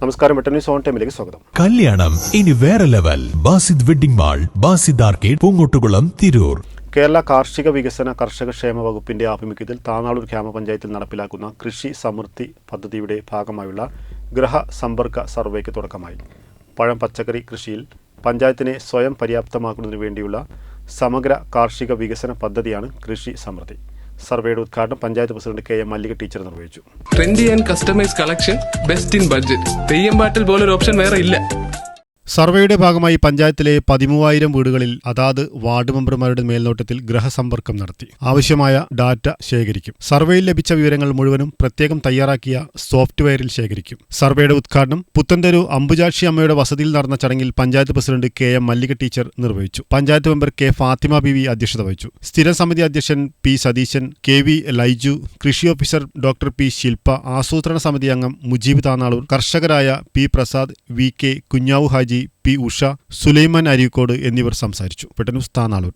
നമസ്കാരം, വെട്ടന്യൂസ് ഓൺ ടൈമിലേക്ക് സ്വാഗതം. കല്യാണം ഇനി വേറെ level. Basid wedding mall, Basid arcade, Poongottukulam, Tirur. Kerala കാർഷിക വികസന കർഷകക്ഷേമ വകുപ്പിന്റെ ആഭിമുഖ്യത്തിൽ താനാളൂർ ഗ്രാമപഞ്ചായത്തിൽ നടപ്പിലാക്കുന്ന കൃഷി സമൃദ്ധി പദ്ധതിയുടെ ഭാഗമായുള്ള ഗൃഹസമ്പർക്ക സർവേക്ക് തുടക്കമായി. പഴം പച്ചക്കറി കൃഷിയിൽ പഞ്ചായത്തിനെ സ്വയം പര്യാപ്തമാക്കുന്നതിനു വേണ്ടിയുള്ള സമഗ്ര കാർഷിക വികസന പദ്ധതിയാണ് കൃഷി സമൃദ്ധി. സർവേയുടെ ഉദ്ഘാടനം panchayat president K M Mallika teacher നിർവഹിച്ചു. Trendy and customise collection, best in budget. Theyyam പാട്ടിൽ പോലൊരു ഓപ്ഷൻ വേറെ ഇല്ല. സർവേയുടെ ഭാഗമായി പഞ്ചായത്തിലെ 13,000 വീടുകളിൽ അതാത് വാർഡ് മെമ്പർമാരുടെ മേൽനോട്ടത്തിൽ ഗൃഹസമ്പർക്കം നടത്തി ആവശ്യമായ ഡാറ്റ ശേഖരിക്കും. സർവേയിൽ ലഭിച്ച വിവരങ്ങൾ മുഴുവനും പ്രത്യേകം തയ്യാറാക്കിയ സോഫ്റ്റ്വെയറിൽ ശേഖരിക്കും. സർവേയുടെ ഉദ്ഘാടനം പുത്തൻതെരു അംബുജാക്ഷി അമ്മയുടെ വസതിയിൽ നടന്ന ചടങ്ങിൽ panchayat president K M Mallika teacher നിർവഹിച്ചു. പഞ്ചായത്ത് മെമ്പർ കെ ഫാത്തിമ ബിവി അധ്യക്ഷത വഹിച്ചു. സ്ഥിരം സമിതി അധ്യക്ഷൻ P Satheesan, K V Laiju, കൃഷി ഓഫീസർ ഡോക്ടർ പി ശില്പ, ആസൂത്രണ സമിതി അംഗം മുജീബ് താനാളൂർ, കർഷകരായ P Prasad, V K Kunhavu Haji, P Usha, Sulaiman Areekode എന്നിവർ സംസാരിച്ചു. വെട്ടന്യൂസ് താനാളൂർ.